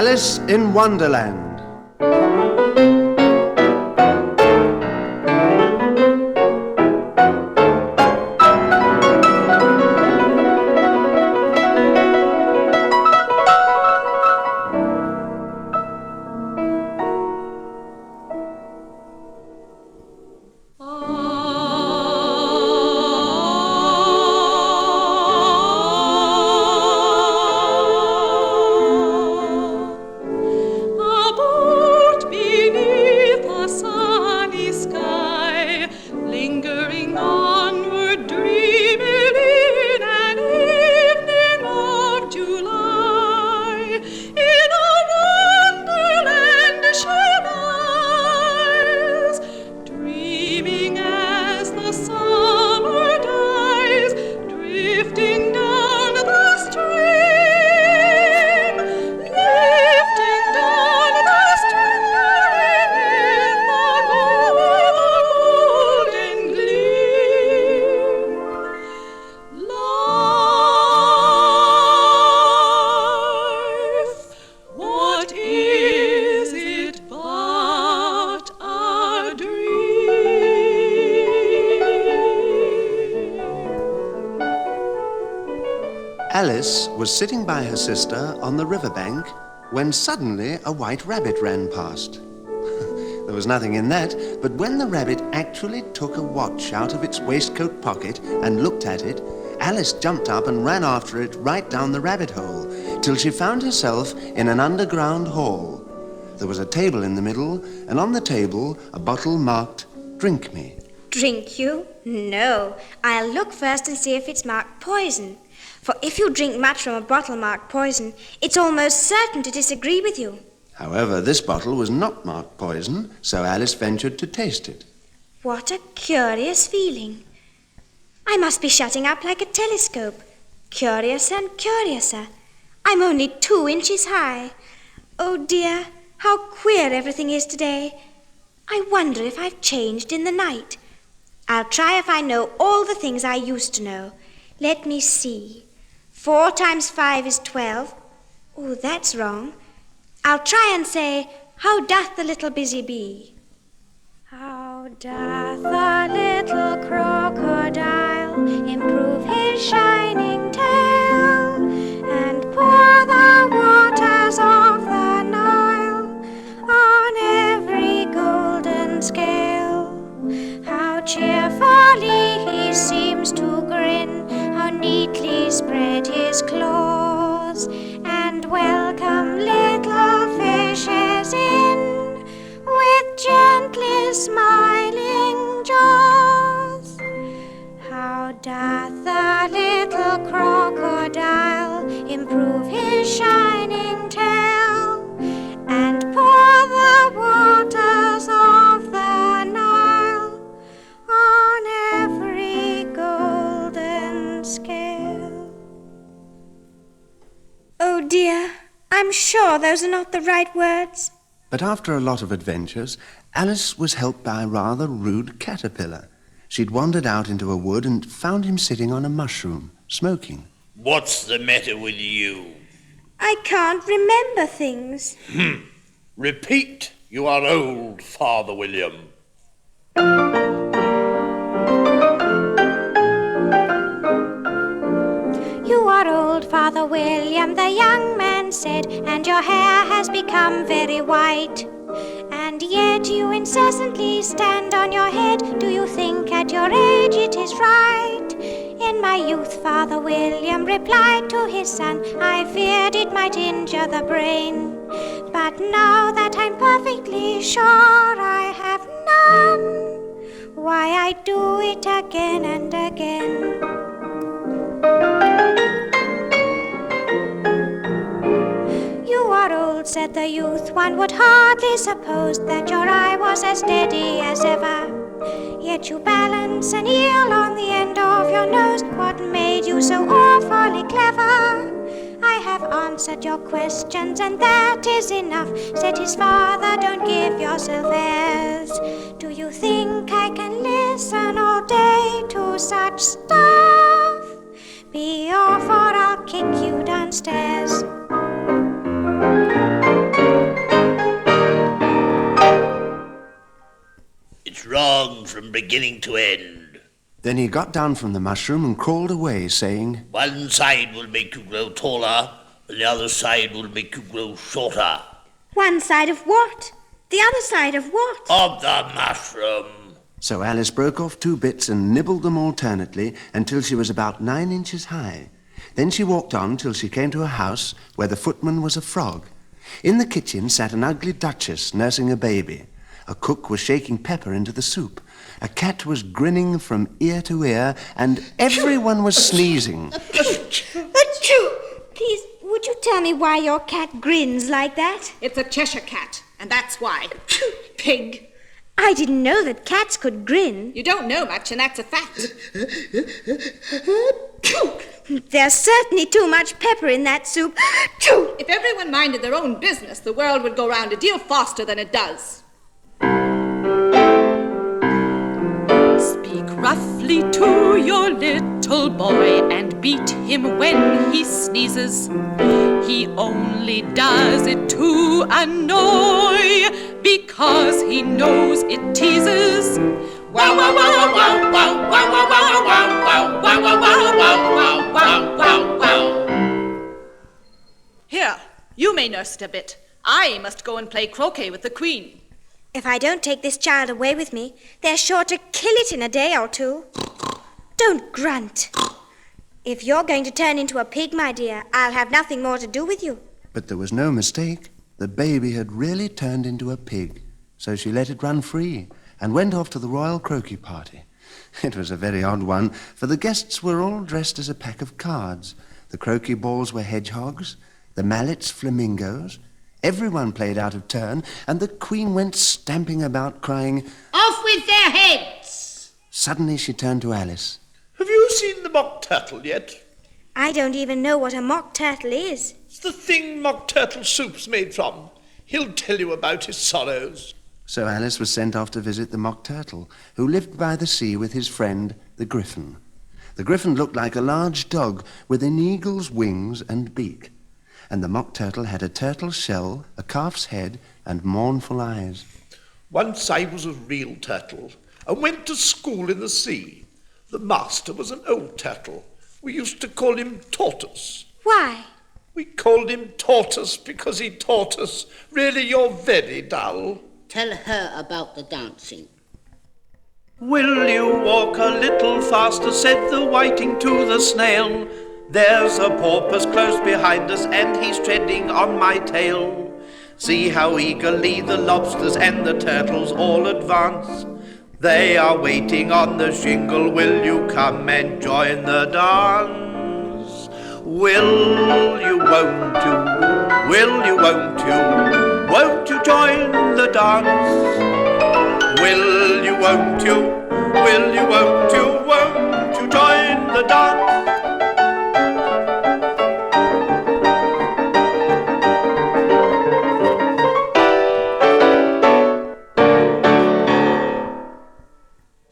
Alice in Wonderland. Alice was sitting by her sister on the riverbank when suddenly a white rabbit ran past. There was nothing in that, but when the rabbit actually took a watch out of its waistcoat pocket and looked at it, Alice jumped up and ran after it right down the rabbit hole till she found herself in an underground hall. There was a table in the middle, and on the table a bottle marked "Drink Me." Drink you? No. I'll look first and see if it's marked poison. For if you drink much from a bottle marked poison, it's almost certain to disagree with you. However, this bottle was not marked poison, so Alice ventured to taste it. What a curious feeling. I must be shutting up like a telescope. Curiouser and curiouser. I'm only 2 inches high. Oh dear, how queer everything is today. I wonder if I've changed in the night. I'll try if I know all the things I used to know. Let me see. 4 times 5 is 12. Oh, that's wrong. I'll try and say, how doth the little busy bee? How doth the little crocodile improve his shining tail and pour the waters of the Nile on every golden scale? How cheerfully he seems to grin, how neatly spread his claws, and welcome little fishes in with gently smiling jaws. How doth the little crocodile improve his shining tail and pour the waters of the Nile on every golden scale? Oh dear, I'm sure those are not the right words. But after a lot of adventures, Alice was helped by a rather rude caterpillar. She'd wandered out into a wood and found him sitting on a mushroom, smoking. What's the matter with you? I can't remember things. Repeat, you are old, Father William. You are old, Father William, the young man said, and your hair has become very white. And yet you incessantly stand on your head. Do you think at your age it is right? In my youth, Father William replied to his son, I feared it might injure the brain. But now that I'm perfectly sure I have none, why I do it again and again. You are old, said the youth, one would hardly suppose that your eye was as steady as ever. Yet you balance an eel on the end of your nose. What made you so awfully clever? I have answered your questions, and that is enough, said his father, don't give yourself airs. Do you think I can listen all day to such stuff? Be off or I'll kick you downstairs. from beginning to end. Then he got down from the mushroom and crawled away, saying, One side will make you grow taller, and the other side will make you grow shorter. One side of what? The other side of what? Of the mushroom. So Alice broke off 2 bits and nibbled them alternately until she was about 9 inches high. Then she walked on till she came to a house where the footman was a frog. In the kitchen sat an ugly duchess nursing a baby. A cook was shaking pepper into the soup. A cat was grinning from ear to ear, and everyone was sneezing. Achoo! Please, would you tell me why your cat grins like that? It's a Cheshire cat, and that's why. Pig. I didn't know that cats could grin. You don't know much, and that's a fact. There's certainly too much pepper in that soup. Achoo! If everyone minded their own business, the world would go round a deal faster than it does. Speak roughly to your little boy and beat him when he sneezes. He only does it to annoy because he knows it teases. Wow, wow, wow, wow, wow, wow, wow, wow, wow, wow, wow, wow, wow, wow, wow, wow. Here, you may nurse it a bit. I must go and play croquet with the Queen. If I don't take this child away with me, they're sure to kill it in a day or two. Don't grunt. If you're going to turn into a pig, my dear, I'll have nothing more to do with you. But there was no mistake. The baby had really turned into a pig. So she let it run free and went off to the royal croquet party. It was a very odd one, for the guests were all dressed as a pack of cards. The croquet balls were hedgehogs, the mallets flamingos. Everyone played out of turn, and the Queen went stamping about, crying, Off with their heads! Suddenly she turned to Alice. Have you seen the mock turtle yet? I don't even know what a mock turtle is. It's the thing mock turtle soup's made from. He'll tell you about his sorrows. So Alice was sent off to visit the mock turtle, who lived by the sea with his friend, the griffin. The griffin looked like a large dog with an eagle's wings and beak. And the mock turtle had a turtle's shell, a calf's head, and mournful eyes. Once I was a real turtle and went to school in the sea. The master was an old turtle. We used to call him Tortoise. Why? We called him Tortoise because he taught us. Really, you're very dull. Tell her about the dancing. Will you walk a little faster, said the whiting to the snail. There's a porpoise close behind us, and he's treading on my tail. See how eagerly the lobsters and the turtles all advance. They are waiting on the shingle. Will you come and join the dance? Will you, won't you? Will you, won't you? Won't you join the dance? Will you, won't you? Will you, won't you? Won't you join the dance?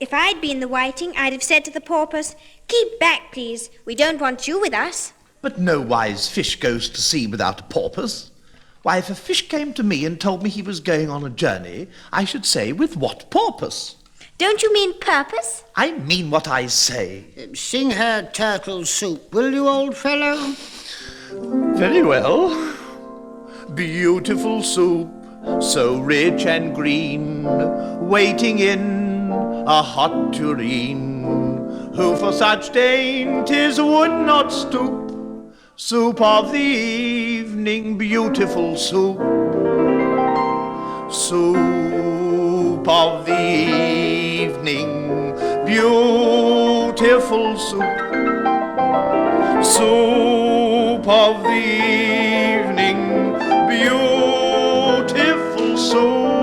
If I'd been the whiting, I'd have said to the porpoise, Keep back, please. We don't want you with us. But no wise fish goes to sea without a porpoise. Why, if a fish came to me and told me he was going on a journey, I should say, with what purpose? Don't you mean purpose? I mean what I say. Sing her turtle soup, will you, old fellow? Very well. Beautiful soup, so rich and green, waiting in a hot tureen. Who for such dainties would not stoop? Soup of the evening, beautiful soup. Soup of the evening, beautiful soup. Soup of the evening, beautiful soup.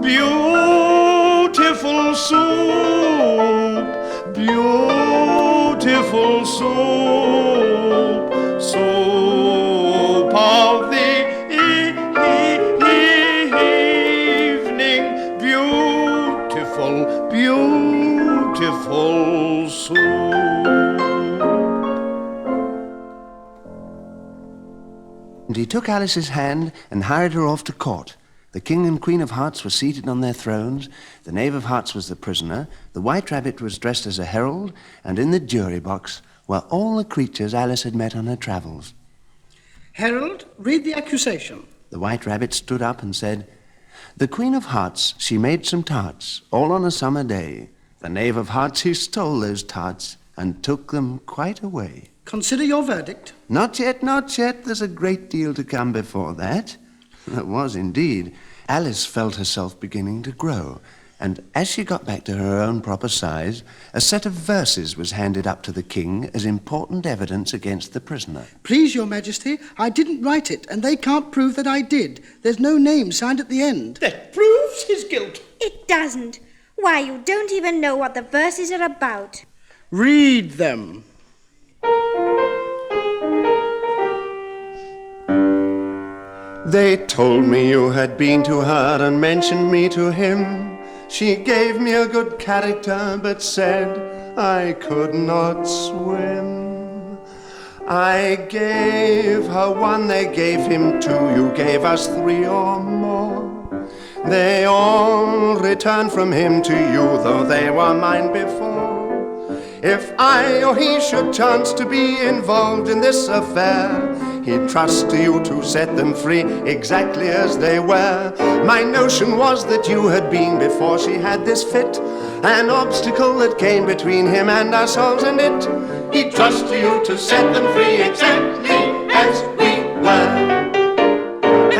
Beautiful soup, beautiful soup. Soup of the evening, beautiful, beautiful soup. And he took Alice's hand and hurried her off to court. The King and Queen of Hearts were seated on their thrones, the Knave of Hearts was the prisoner, the White Rabbit was dressed as a herald, and in the jury box were all the creatures Alice had met on her travels. Herald, read the accusation. The White Rabbit stood up and said, "The Queen of Hearts, she made some tarts, all on a summer day. The Knave of Hearts, he stole those tarts and took them quite away." Consider your verdict. Not yet, not yet. There's a great deal to come before that. There was indeed. Alice felt herself beginning to grow, and as she got back to her own proper size, a set of verses was handed up to the king as important evidence against the prisoner. Please, Your Majesty, I didn't write it, and they can't prove that I did. There's no name signed at the end. That proves his guilt. It doesn't. Why, you don't even know what the verses are about. Read them. They told me you had been to her and mentioned me to him. She gave me a good character, but said I could not swim. I gave her one, they gave him two, you gave us three or more. They all returned from him to you, though they were mine before. If I or he should chance to be involved in this affair, he'd trust to you to set them free exactly as they were. My notion was that you had been before she had this fit, an obstacle that came between him and ourselves and it. He'd trust to you to set them free exactly as we were.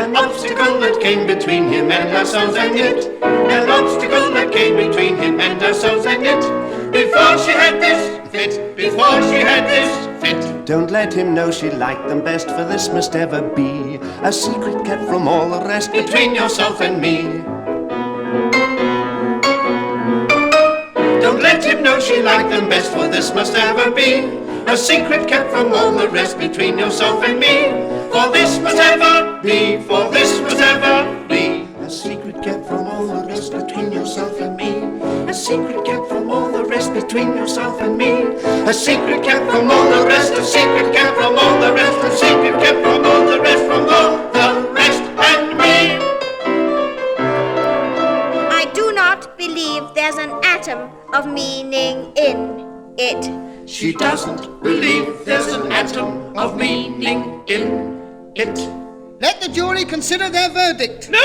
An obstacle that came between him and ourselves and it. An obstacle that came between him and ourselves and it. Before she had this fit, before she had this fit. Don't let him know she liked them best, for this must ever be a secret kept from all the rest between yourself and me. Don't let him know she liked them best, for this must ever be a secret kept from all the rest between yourself and me. For this must ever be, for this must ever be a secret kept from all the rest between yourself and me. A secret kept from all the rest between yourself and me. A secret kept from all the rest, a secret kept from all the rest, a secret kept from all the rest, from all the rest and me. I do not believe there's an atom of meaning in it. She doesn't believe there's an atom of meaning in it. Let the jury consider their verdict. No,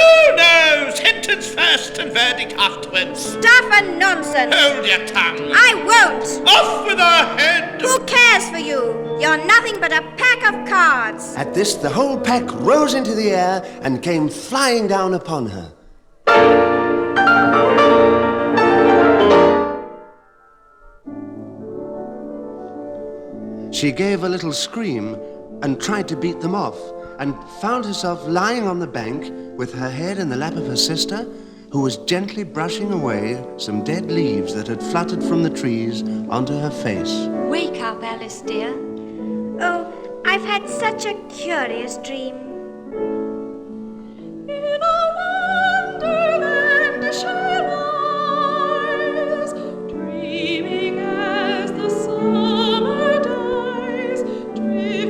sentence first and verdict afterwards. Stuff and nonsense. Hold your tongue. I won't. Off with her head. Who cares for you? You're nothing but a pack of cards. At this, the whole pack rose into the air and came flying down upon her. She gave a little scream and tried to beat them off, and found herself lying on the bank with her head in the lap of her sister, who was gently brushing away some dead leaves that had fluttered from the trees onto her face. Wake up, Alice, dear. Oh, I've had such a curious dream. In a wonderland shall rise, dreaming as the summer dies, dreaming